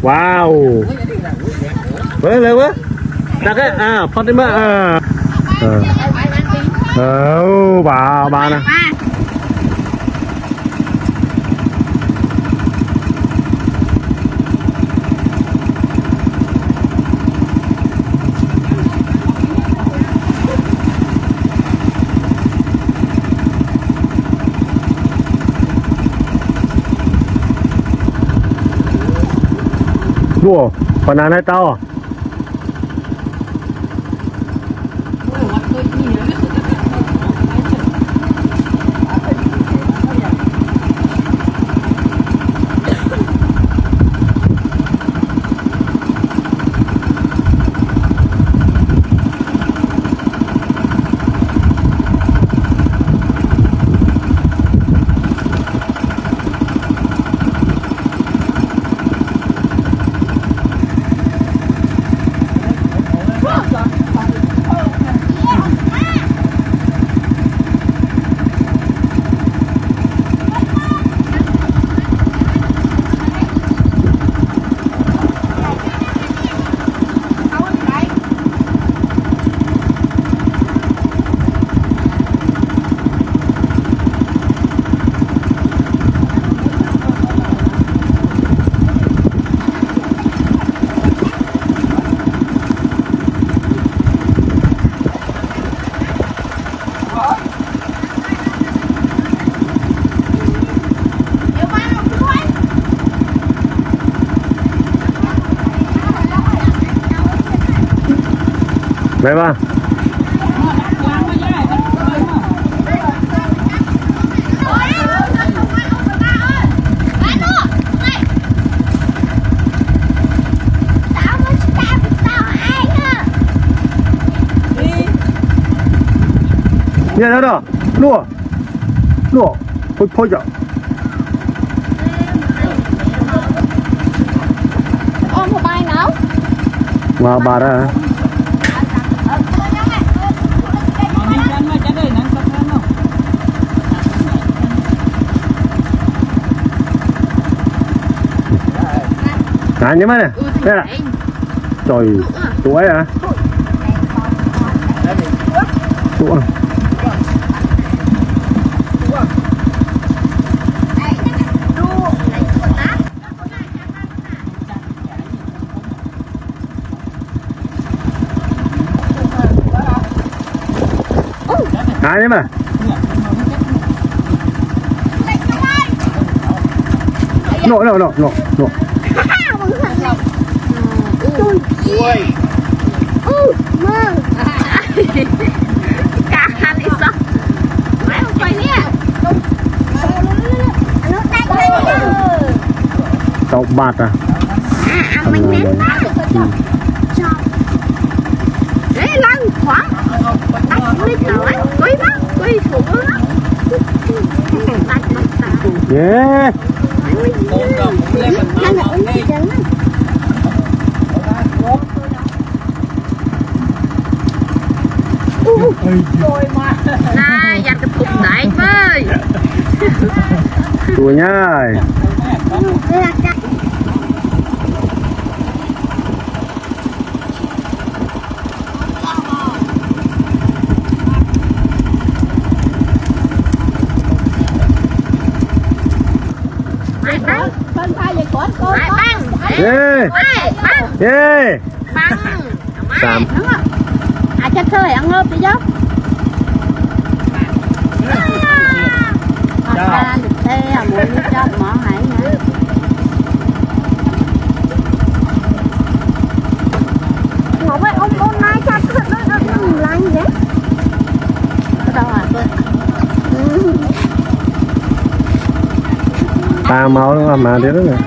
Wow. Lên quá. Đặt cái phát đi mà. Bà nè. Wow, banana tao. Đây ba. Nhìn đâu đó, lùa, phôi chợ. Ôm một bài nào? Wow, bà ra. Anh nhớ nè. Đây là. Trời, tuổi à? Tuổi. Anh nhớ mà. Nổ. Ui. Mơ. Cả hai đi sao? Mấy ông quay nè. Nó đánh lên. Tàu bạt à? Ăn mình nè. Đấy lăn thoáng. Đánh với tỏi. Quay xuống đó. Yeah. Rồi mà. Này, dành cái phục đại với. Tuổi nha. Yeah. Yeah. Băng. À chắc thôi ăn ngớp đi chứ. À, thế à muốn cho mỏ hải nè. Ngọc ơi, ông nay chắc nó lạnh vậy. Đâu à tôi. Ta máu mà đến đó nè.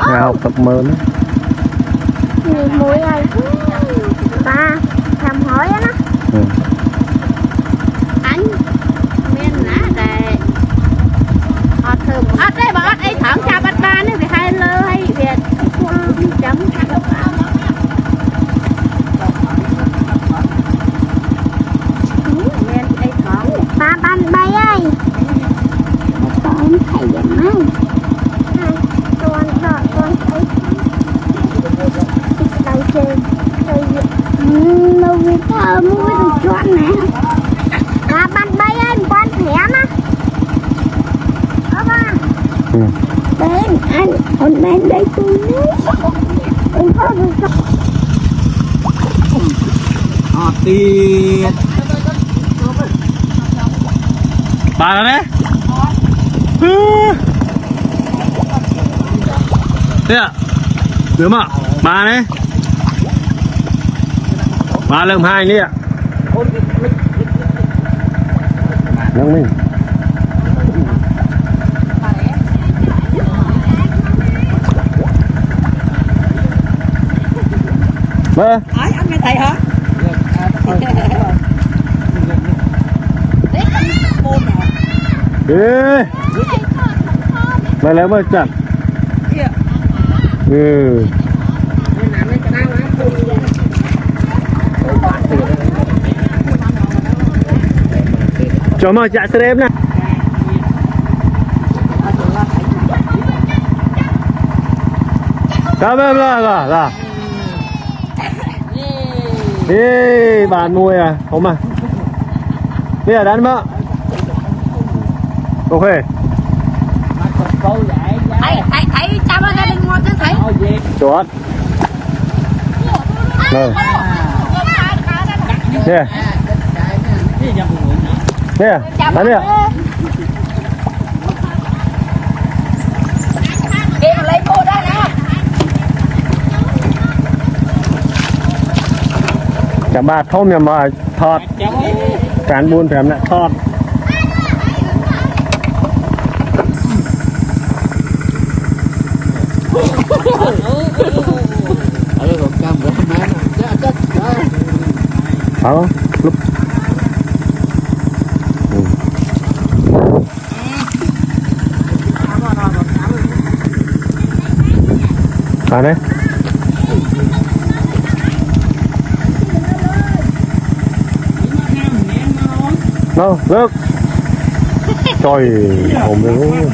Nhà học tập mơ nữa. Mũi ơi. Ta thầm hỏi á nó. Anh miền nã để ọt thơm ọt đây bọn ọt ấy thẳng cha bắt ba nữa thì hai lơ hay việt chấm miền ấy thẳng ba ban bay ơi con thầy vậy má con thấy Đen anh con đen đây tôi anh có được tiền bà là đấy thế ạ nếu mà bà đấy bà lợm hai đi ạ nâng mình vâng anh nghe thầy hả ê mày lấy mà chặt ừ cho mà chạy xem nè cảm ơn là ê bạn nuôi à không mà bây giờ đánh mà ok thầy chào bạn gia đình ngon chứ thầy chuột rồi nè nè đánh nè em lấy cô đó nè cả ba thôm nhà mà thọt cán buôn thèm lại thọt hả lúc à đấy đâu nước trời hồn luôn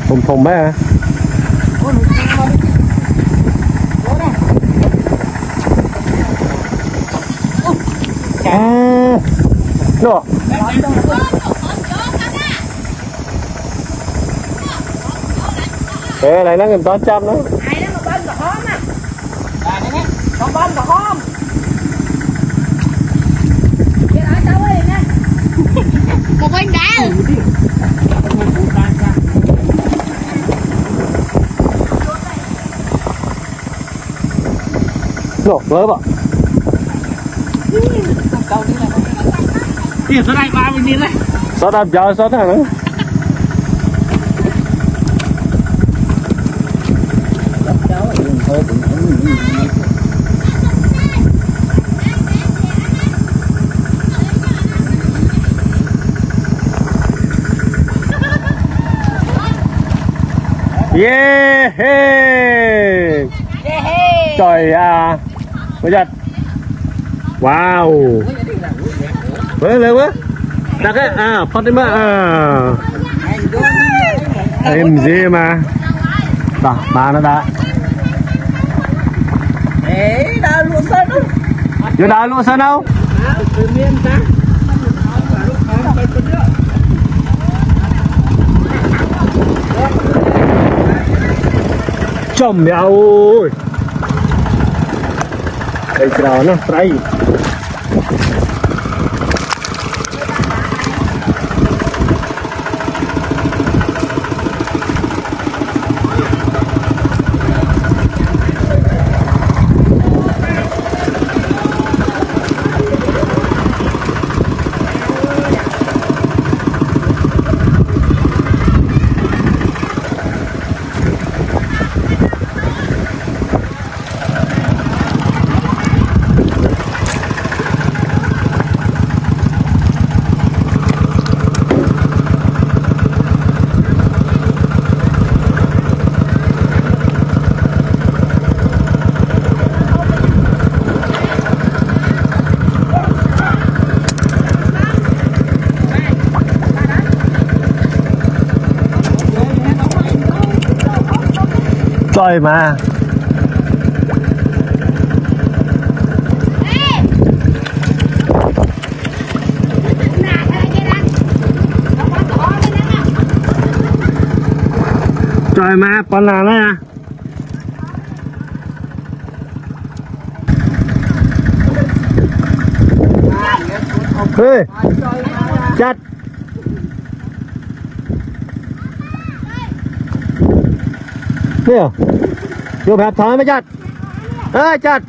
thùng thùng bé hả đó ê này nó gần 800 đó ai nó mà bơm vào hôm à con bơm vào hôm cái đó cháu ơi nè một con đá nổ lớn ạ tiền số này 30 nghìn đấy. sao đạp giờ sao thế nữa yeah hey. Trời à bây giờ wow với lên quá đặt cái à phát đến mà em gì mà đó bà nó đã Đấy, đào lụa sơn đâu. chưa đào luôn sao đâu Từ miền ta. chồng mèo ơi đây cái nó trái trời mà rồi mà con nào đấy à ê chặt nè vô hẹp thoáng mới chặt ê chặt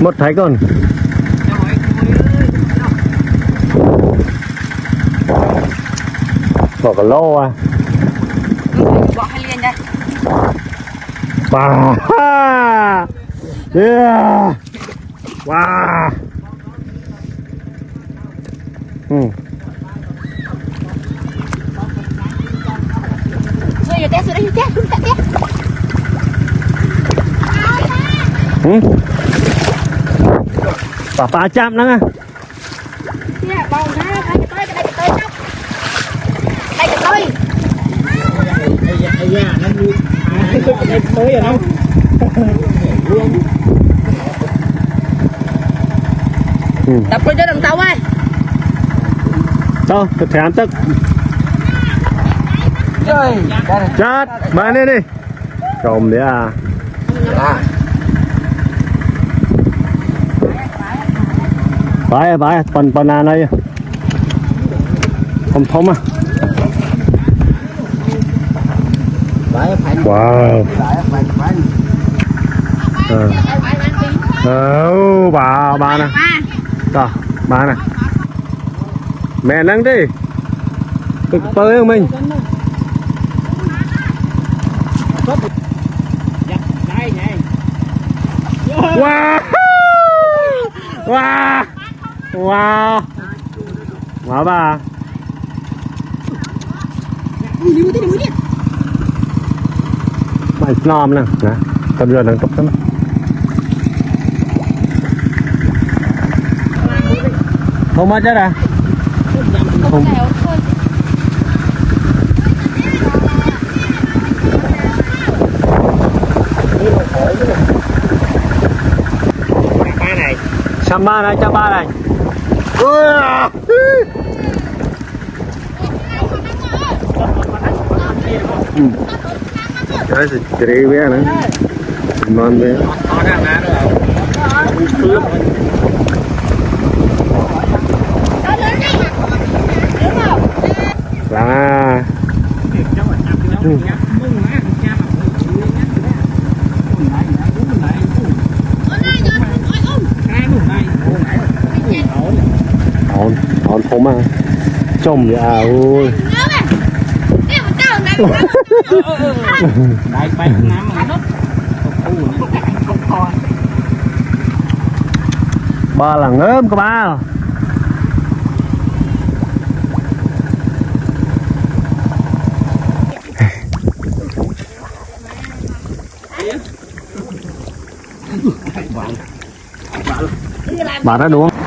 một thái con bỏ cả lô à bỏ hai liền đây wow yeah wow rồi giờ té xuống đây té xuống té bà chạm nó à nè bông ra đây cái tới nhóc đây cái tới nó nuôi cái mới rồi đâu đập vô cho đằng tàu ơi đâu cái thẻ tức chơi chát bạn đi đi trộm đấy à bãi còn nào đây không thông à wow bà nè đó bà nè mẹ nâng đi cực tới không mình wow wow wow wow bà mày nom nè tao giờ đang tập lắm không mất chết à không trăm ba này cái gì chơi bé nữa ngon bé là hòn thốn mà trông vậy à ôi đại bay nắm mà nó ba là ngớm của ba bà đã đúng không